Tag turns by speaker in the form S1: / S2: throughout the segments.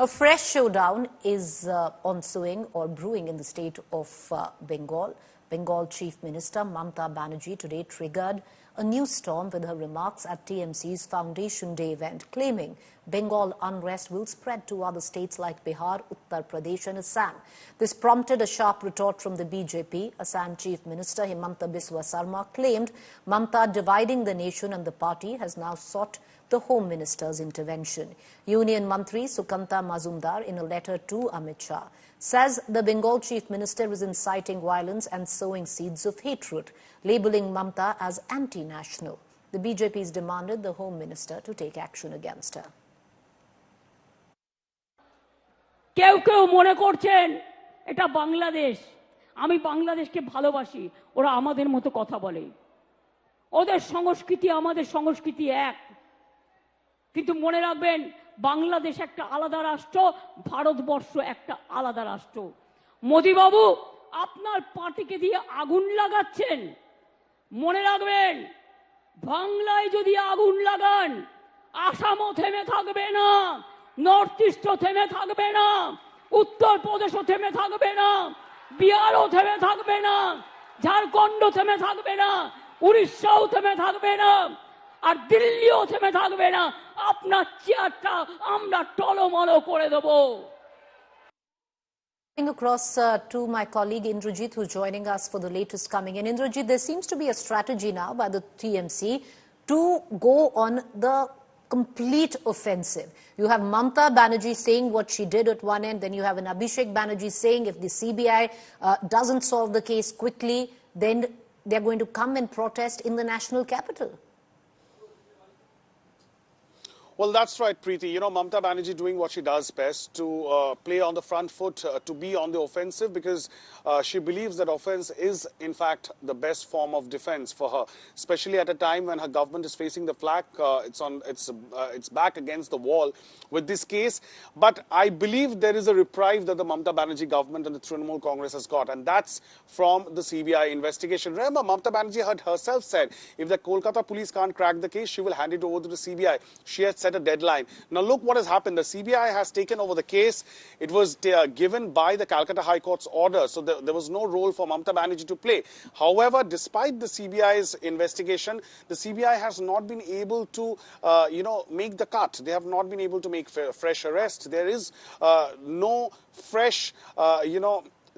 S1: A fresh showdown is ensuing or brewing in the state of Bengal. Bengal Chief Minister Mamata Banerjee today triggered a new storm with her remarks at TMC's Foundation Day event, claiming Bengal unrest will spread to other states like Bihar, Uttar Pradesh and Assam. This prompted a sharp retort from the BJP. Assam Chief Minister Himanta Biswa Sarma claimed Mamata dividing the nation, and the party has now sought the Home Minister's intervention. Union Mantri Sukanta Mazumdar, in a letter to Amit Shah, says the Bengal Chief Minister is inciting violence and sowing seeds of hatred, labelling Mamata as anti-national. The BJP has demanded the Home Minister to take action against her.
S2: কেউ কেউ মনে করছেন এটা বাংলাদেশ, আমি বাংলাদেশকে ভালোবাসি, ওরা আমাদের মতো কথা বলে, ওদের সংস্কৃতি আমাদের সংস্কৃতি এক। কিন্তু মনে রাখবেন, বাংলাদেশ একটা আলাদা রাষ্ট্র, ভারতবর্ষ একটা আলাদা রাষ্ট্র। মোদি বাবু, আপনার পার্টিকে দিয়ে আগুন লাগাচ্ছেন। মনে রাখবেন, বাংলায় যদি আগুন লাগান, আসামও থেমে থাকবে না, নর্থ ইস্টও থেমে থাকবে না, উত্তর প্রদেশও থেমে থাকবে না, বিহারও থেমে থাকবে না, ঝাড়খণ্ড থেমে থাকবে না, উড়িষ্যাও থেমে থাকবে না, আর দিল্লিও থেমে থাকবে না। আপনার চেয়ারটা আমরা টলমলো করে দেব।
S1: Across to my colleague Indrajit, who's joining us for the latest coming in. Indrajit, there seems to be a strategy now by the TMC to go on the complete offensive. You have Mamata Banerjee saying what she did at one end, then you have an Abhishek Banerjee saying if the CBI doesn't solve the case quickly, then they're going to come and protest in the national capital.
S3: Well, that's right, Preeti. You know, Mamata Banerjee doing what she does best, to play on the front foot, to be on the offensive, because she believes that offense is, in fact, the best form of defense for her, especially at a time when her government is facing the flak. It's back against the wall with this case. But I believe there is a reprieve that the Mamata Banerjee government and the Trinamool Congress has got, and that's from the CBI investigation. Remember, Mamata Banerjee had herself said if the Kolkata police can't crack the case, she will hand it over to the CBI. She had set a deadline. Now look what has happened. The CBI has taken over the case. It was given by the Calcutta High Court's order, so there was no role for Mamata Banerjee to play. However, despite the CBI's investigation, the CBI has not been able to, make the cut. They have not been able to make fresh arrests. There is no fresh,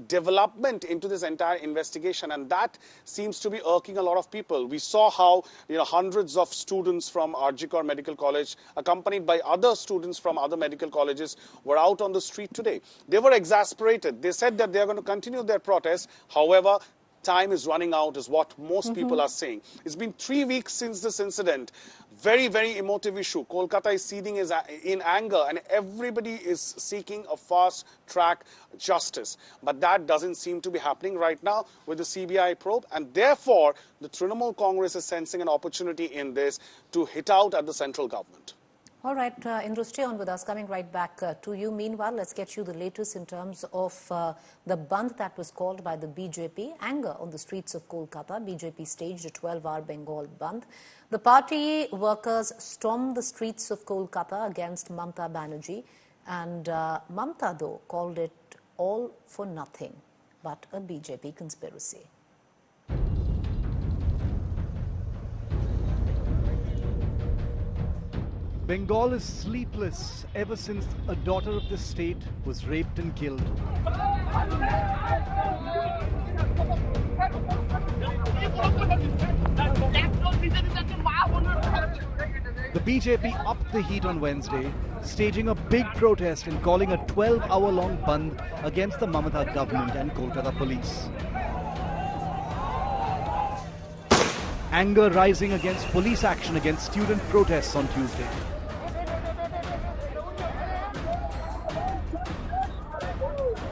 S3: development into this entire investigation, and that seems to be irking a lot of people. We saw how hundreds of students from R.G. Kar Medical College, accompanied by other students from other medical colleges, were out on the street today. They were exasperated. They said that they are going to continue their protest. However, time is running out, is what most people are saying. It's been 3 weeks since this incident. Very, very emotive issue. Kolkata is seething in anger, and everybody is seeking a fast-track justice. But that doesn't seem to be happening right now with the CBI probe, and therefore the Trinamool Congress is sensing an opportunity in this to hit out at the central government.
S1: All right, Indra, stay on with us. Coming right back to you. Meanwhile, let's get you the latest in terms of the bandh that was called by the BJP. Anger on the streets of Kolkata. BJP staged a 12-hour Bengal bandh. The party workers stormed the streets of Kolkata against Mamata Banerjee. And Mamata, though, called it all for nothing but a BJP conspiracy.
S4: Bengal is sleepless ever since a daughter of the state was raped and killed. The BJP upped the heat on Wednesday, staging a big protest and calling a 12-hour-long bandh against the Mamata government and Kolkata police. Anger rising against police action against student protests on Tuesday.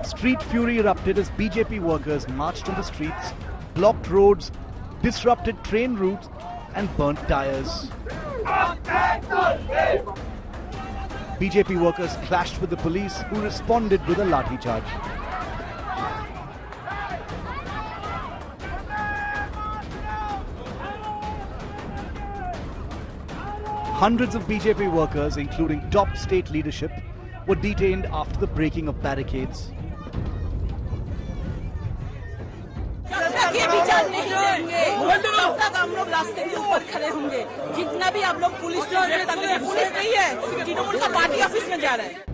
S4: Street fury erupted as BJP workers marched on the streets, blocked roads, disrupted train routes and burnt tires. BJP workers clashed with the police, who responded with a lathi charge. Hundreds of BJP workers, including top state leadership, were detained after the breaking of barricades.
S5: जब तक ये विचार नहीं देंगे तब तक हम लोग रास्ते के ऊपर खड़े होंगे। जितना भी आप लोग पुलिस नहीं है, तृणमूल का पार्टी ऑफिस में जा रहा है।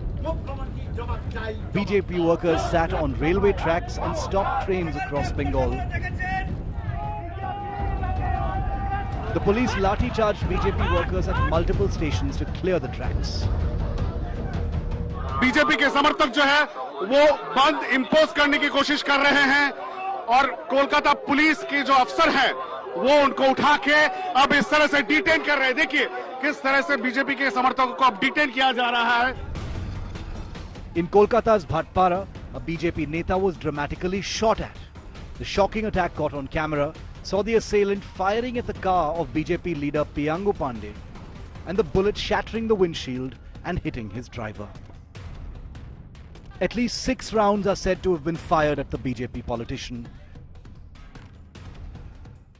S4: BJP workers sat on railway tracks and stopped trains across Bengal. The police lathi charged BJP workers at multiple stations to clear the tracks.
S3: BJP के समर्थक जो है वो बंद इंपोज करने की कोशिश कर रहे हैं और कोलकाता पुलिस के जो अफसर हैं वो उनको उठा के अब इस तरह से डिटेन कर रहे हैं। देखिए किस तरह से बीजेपी के समर्थकों को अब डिटेन किया जा रहा है।
S4: In Kolkata's Bhatpara, a BJP neta was dramatically shot at. The shocking attack caught on camera saw the assailant firing at the car of BJP leader Piyangu Pandey and the bullet shattering the windshield and hitting his driver. At least 6 rounds are said to have been fired at the BJP politician.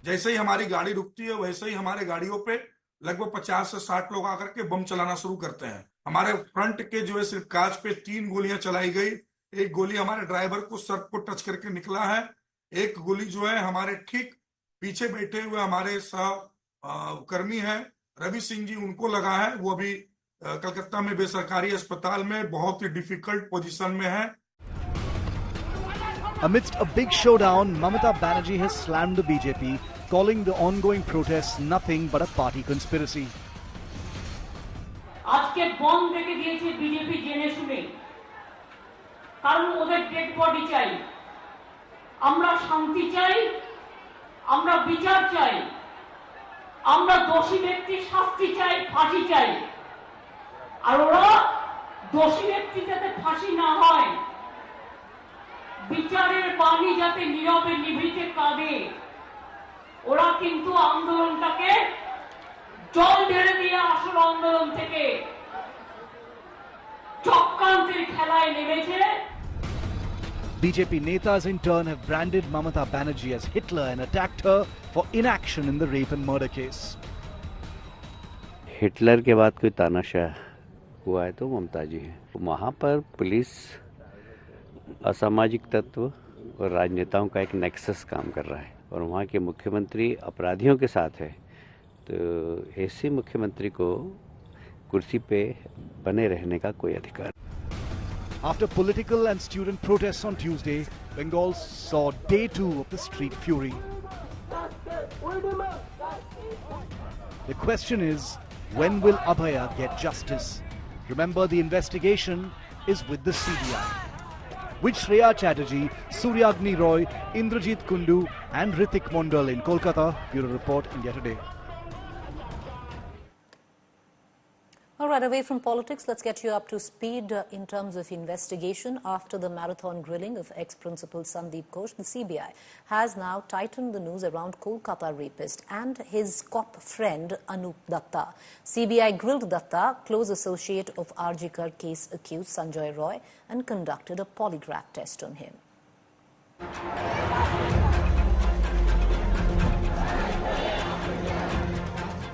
S6: जैसे ही हमारी गाड़ी रुकती है वैसे ही हमारे गाड़ियों पे लगभग 50 से 60 लोग आकर के बम चलाना शुरू करते हैं। हमारे फ्रंट के जो है सिर्फ कांच पे 3 गोलियां चलाई गई। एक गोली हमारे ड्राइवर को सर को टच करके निकला है। एक गोली जो है हमारे ठीक पीछे बैठे हुए हमारे कर्मी हैं रवि सिंह जी, उनको लगा है। वो अभी कलकत्ता में बेसरकारी अस्पताल में बहुत ही डिफिकल्ट पोजीशन में है।
S4: Amidst a big showdown, Mamata Banerjee has slammed the BJP, calling the ongoing protests nothing but a party conspiracy.
S2: আজকে বম রেখে দিয়েছে বিজেপি জেনে শুনে, কারণ ওদের ডেড বডি চাই। আমরা শান্তি চাই, আমরা বিচার চাই, আমরা দোষী ব্যক্তির শাস্তি চাই, ফাঁসি চাই। আর ওরা দোষী ব্যক্তি যাতে ফাঁসি না হয়, বিচারের বাণী যাতে নীরবে নিভৃতে কাঁদে, ওরা কিন্তু আন্দোলনটাকে জল ঢেলে দিয়ে আসল আন্দোলন থেকে চক্রান্তের খেলায় নেমেছে।
S4: BJP netas in turn have branded Mamata Banerjee as Hitler and attacked her for inaction in the rape and murder case.
S7: Hitler के बाद कोई तानाशाह हुआ है तो ममता जी है। वहाँ पर पुलिस, असामाजिक तत्व और राजनेताओं का एक नेक्सस काम कर रहा है और वहाँ के मुख्यमंत्री अपराधियों के साथ है, तो ऐसे मुख्यमंत्री को कुर्सी पे बने रहने का कोई अधिकार।
S4: After political and student protests on Tuesday, Bengal saw day 2 of the street fury. The question is, when will Abhaya get justice? Remember, the investigation is with the CBI. With Shreya Chatterjee, Suryagni Roy, Indrajit Kundu and Ritik Mondal in Kolkata. Bureau Report, India Today.
S1: All right, away from politics, let's get you up to speed in terms of investigation. After the marathon grilling of ex-principal Sandeep Ghosh, the CBI has now tightened the news around Kolkata rapist and his cop friend Anup Datta. CBI grilled Datta, close associate of RG Kar case accused Sanjay Roy, and conducted a polygraph test on him.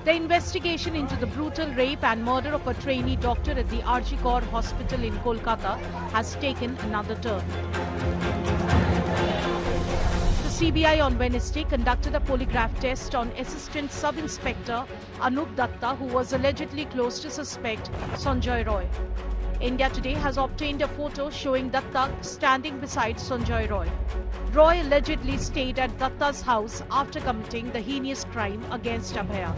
S8: The investigation into the brutal rape and murder of a trainee doctor at the RG Kar Hospital in Kolkata has taken another turn. The CBI on Wednesday conducted a polygraph test on Assistant Sub-Inspector Anup Datta, who was allegedly close to suspect Sanjay Roy. India Today has obtained a photo showing Datta standing beside Sanjay Roy. Roy allegedly stayed at Datta's house after committing the heinous crime against Abhaya.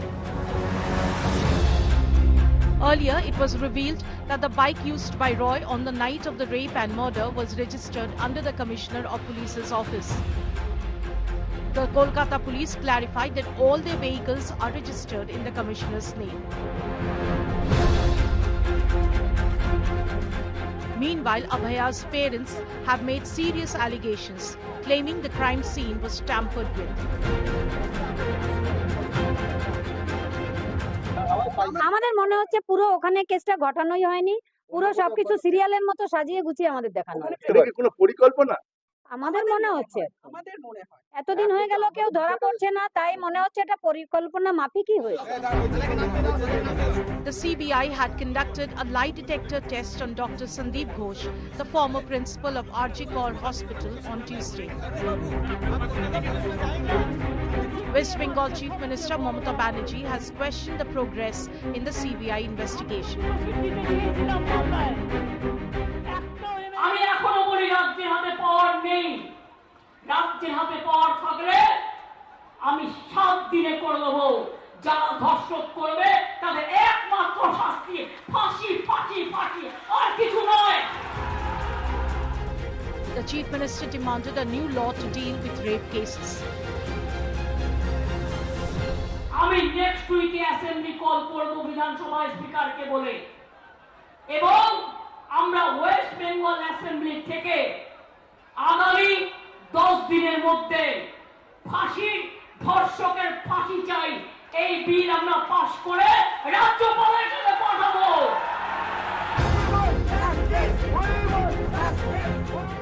S8: Earlier, it was revealed that the bike used by Roy on the night of the rape and murder was registered under the Commissioner of Police's office. The Kolkata police clarified that all their vehicles are registered in the Commissioner's name. Meanwhile, Abhaya's parents have made serious allegations, claiming the crime scene was tampered with.
S9: আমাদের মনে হচ্ছে পুরো ওখানে কেসটা ঘটানোই হয়নি, পুরো সবকিছু সিরিয়ালের মতো সাজিয়ে গুছিয়ে আমাদের দেখানো হয়েছে।
S10: এটা কি কোনো পরিকল্পনা?
S9: আমাদের মনে হচ্ছে, এতদিন হয়ে গেল কেউ ধরা পড়ছে না, তাই মনে হচ্ছে এটা পরিকল্পনা মাফিকই হয়েছে।
S8: The CBI had conducted a lie detector test on Dr. Sandeep Ghosh, the former principal of RG Kaur Hospital, on Tuesday. West Bengal Chief Minister Mamata Banerjee has questioned the progress in the CBI investigation.
S2: আমি এখনো বলি রাজ্যের হাতে পাওয়ার নেই, রাজ্যের হাতে পাওয়ার থাকলে আমি 7 দিনে করে দেবো। যারা ধর্ষক করবে তাদের একমাত্র শাস্তি ফাঁসি, ফাঁসি, ফাঁসি, আর কিছু নয়।
S8: The Chief Minister demanded a new law to deal with rape cases.
S2: আমি নেক্সট উইকে অ্যাসেম্বলি কল করব বিধানসভা স্পিকারকে বলে, এবং আমরা ওয়েস্ট বেঙ্গল অ্যাসেম্বলি থেকে আগামী 10 দিনের মধ্যে ফাঁসি, ধর্ষকের ফাঁসি চাই, এই বিল আমরা পাস করে রাজ্যপালের কাছে পাঠাবো।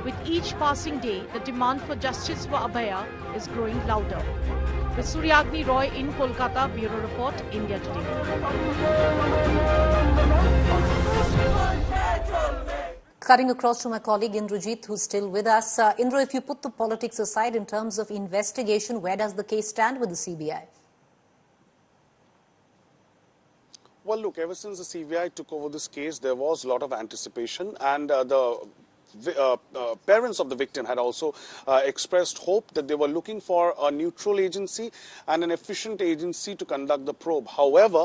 S8: With each passing day, the demand for justice for Abhaya is growing louder. With Suryagni Roy in Kolkata, Bureau Report, India Today.
S1: Cutting across to my colleague Indrajit, who's still with us. Indra, if you put the politics aside in terms of investigation, where does the case stand with the CBI?
S3: Well, look, ever since the CBI took over this case, there was a lot of anticipation, and the parents of the victim had also expressed hope that they were looking for a neutral agency and an efficient agency to conduct the probe. However,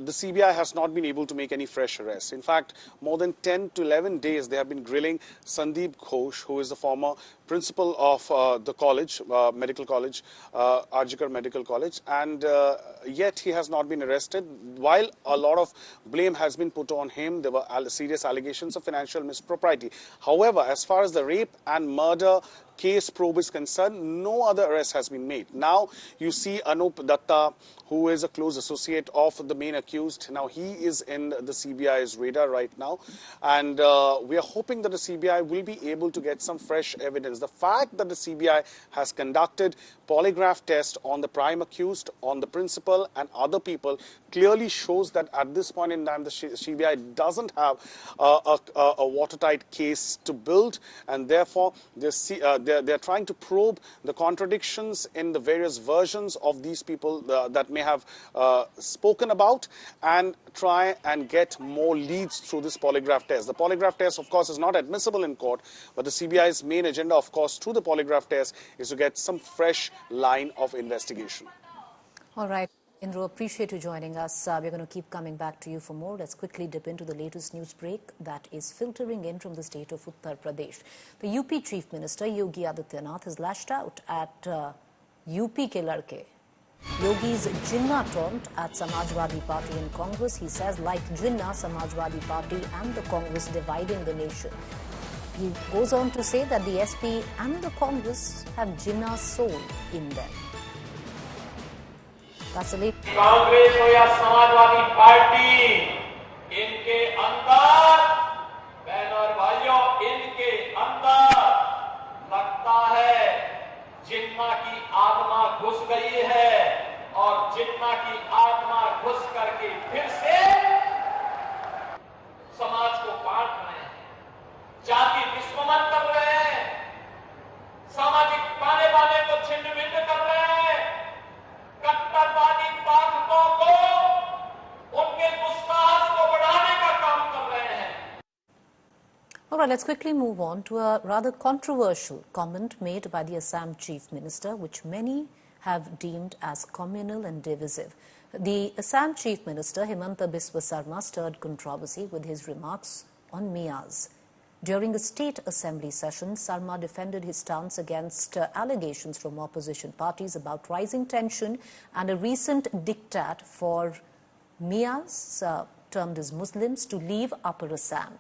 S3: the CBI has not been able to make any fresh arrests. In fact, more than 10 to 11 days they have been grilling Sandeep Ghosh, who is the former principal of the college, medical college, RG Kaur Medical College, and yet he has not been arrested. While a lot of blame has been put on him, there were serious allegations of financial mispropriety. However, as far as the rape and murder case probe is concerned, no other arrest has been made. Now you see Anup Datta, who is a close associate of the main accused. Now he is in the CBI's radar right now, and we are hoping that the CBI will be able to get some fresh evidence. The fact that the CBI has conducted polygraph test on the prime accused, on the principal and other people clearly shows that at this point in time the CBI doesn't have a watertight case to build, and therefore they're trying to probe the contradictions in the various versions of these people that may have spoken about, and try and get more leads through this polygraph test. The polygraph test, of course, is not admissible in court, but the CBI's main agenda, of course, through the polygraph test is to get some fresh line of investigation.
S1: All right. Indra, appreciate you joining us. We're going to keep coming back to you for more. Let's quickly dip into the latest news break that is filtering in from the state of Uttar Pradesh. The UP Chief Minister Yogi Adityanath has lashed out at UP ke ladke. Yogi's Jinnah taunt at Samajwadi Party and Congress. He says, like Jinnah, Samajwadi Party and the Congress dividing the nation. He goes on to say that the SP and the Congress have Jinnah's soul in them. That's a late.
S10: Congress हो या Samajwadi party, इनके अंदर बहन और भाइयों, इनके अंदर लगता है जिन्ना की आत्मा घुस गई है, और जिन्ना की आत्मा घुस करके फिर से समाज को बांट रहे हैं, जाति विस्मत कर रहे हैं, सामाजिक ताने बाने को छिन्न भिन्न कर रहे हैं, कट्टरवादी ताकतों को, उनके दुस्साहस को बढ़ाने का काम कर रहे हैं।
S1: All right, let's quickly move on to a rather controversial comment made by the Assam Chief Minister, which many have deemed as communal and divisive. The Assam Chief Minister, Himanta Biswa Sarma, stirred controversy with his remarks on Mias. During a state assembly session, Sarma defended his stance against allegations from opposition parties about rising tension and a recent diktat for Mias, termed as Muslims, to leave Upper Assam.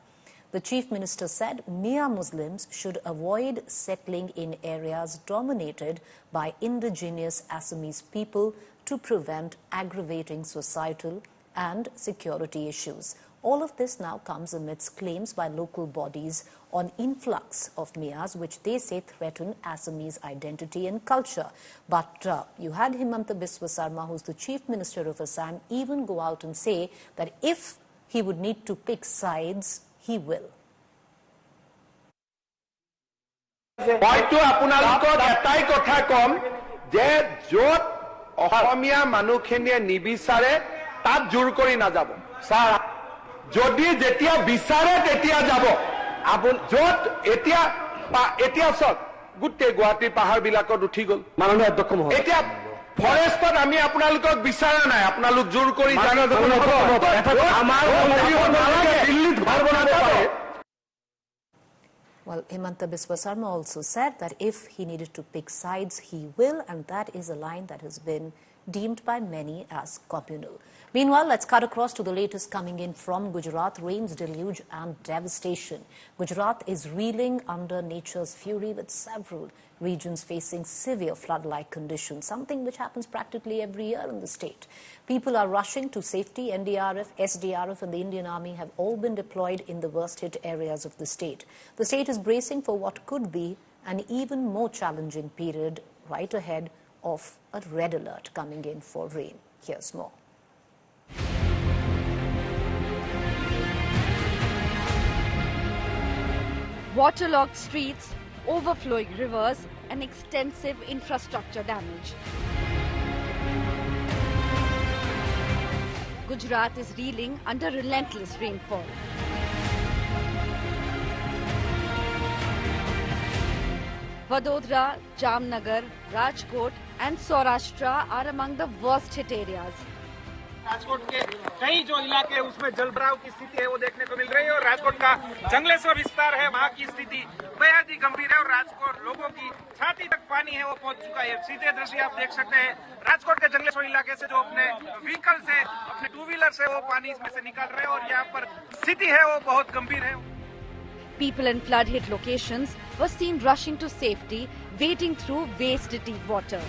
S1: The Chief Minister said Mia Muslims should avoid settling in areas dominated by indigenous Assamese people to prevent aggravating societal and security issues. All of this now comes amidst claims by local bodies on influx of Miyas, which they say threaten Assamese identity and culture. But you had Himanta Biswa Sarma, who's the Chief Minister of Assam, even go out and say that if he would need to pick sides, he will.
S11: হয়তো আপোনালোকক এটাই কথা কম যে যত অসমীয়া মানুহখিনিয়ে নিবিচাৰে তাত জোৰ কৰি নাযাব স্যাৰ যদি যেতিয়া বিচাৰে তেতিয়া যাব আপন যত এতিয়া সব গুটে গুৱাহাটী পাহাৰ বিলাকত উঠি গল মাননীয় অধ্যক্ষ মহোদয় এতিয়া ফৰেষ্টত আমি আপোনালোকক বিচাৰা নাই আপোনালোক জোৰ কৰি জানা যাব আমাৰ দিল্লীত ঘৰ বনাব পাৰে.
S1: Well, Himanta Biswa Sarma also said that if he needed to pick sides, he will, and that is a line that has been deemed by many as communal. Meanwhile, let's cut across to the latest coming in from Gujarat. Rains, deluge and devastation. Gujarat is reeling under nature's fury, with several regions facing severe flood-like conditions, something which happens practically every year in the state. People are rushing to safety. NDRF, SDRF and the Indian Army have all been deployed in the worst-hit areas of the state. The state is bracing for what could be an even more challenging period right ahead of a red alert coming in for rain. Here's more.
S12: Waterlogged streets, overflowing rivers and extensive infrastructure damage. Gujarat is reeling under relentless rainfall. Vadodara, Jamnagar, Rajkot and Saurashtra are among the worst hit areas.
S13: Rajkot के कई जो इलाके उसमें जलभराव की स्थिति है वो देखने को मिल रही है और राजकोट का जंगलेश्वर विस्तार है वहाँ की स्थिति बेहद ही गंभीर है और राजकोट लोगों की छाती तक पानी है वो पहुँच चुका है. सीधे दृश्य आप देख सकते हैं राजकोट के जंगलेश्वर इलाके से जो अपने व्हीकल से अपने टू व्हीलर से वो पानी इसमें से निकल रहे हैं और यहाँ पर स्थिति है वो बहुत गंभीर है.
S12: People in flood-hit locations were seen rushing to safety, wading through waist-deep water.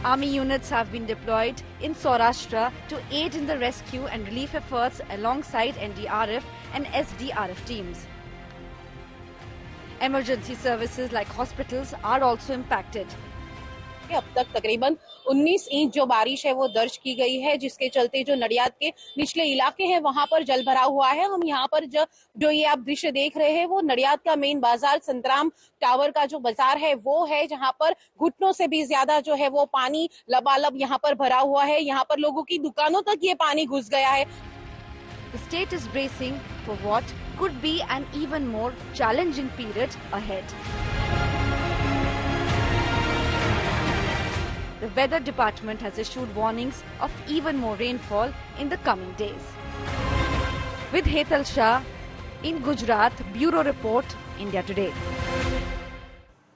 S12: Army units have been deployed in Saurashtra to aid in the rescue and relief efforts alongside NDRF and SDRF teams. Emergency services like hospitals are also impacted.
S14: अब तक तकरीबन 19 inch जो बारिश है वो दर्ज की गई है, जिसके चलते जो नडियाद के निचले इलाके हैं वहां पर जल भरा हुआ है. हम यहाँ पर जो ये आप दृश्य देख रहे हैं वो नडियाद का मेन बाजार संतराम टावर का जो बाजार है वो है, जहां पर घुटनों से भी ज्यादा जो है वो पानी लबालब यहाँ पर भरा हुआ है. यहाँ पर लोगों की दुकानों तक ये पानी घुस गया है.
S12: The state is bracing for what could be an even more challenging period ahead. The weather department has issued warnings of even more rainfall in the coming days. With Hetal Shah in Gujarat, Bureau Report, India Today.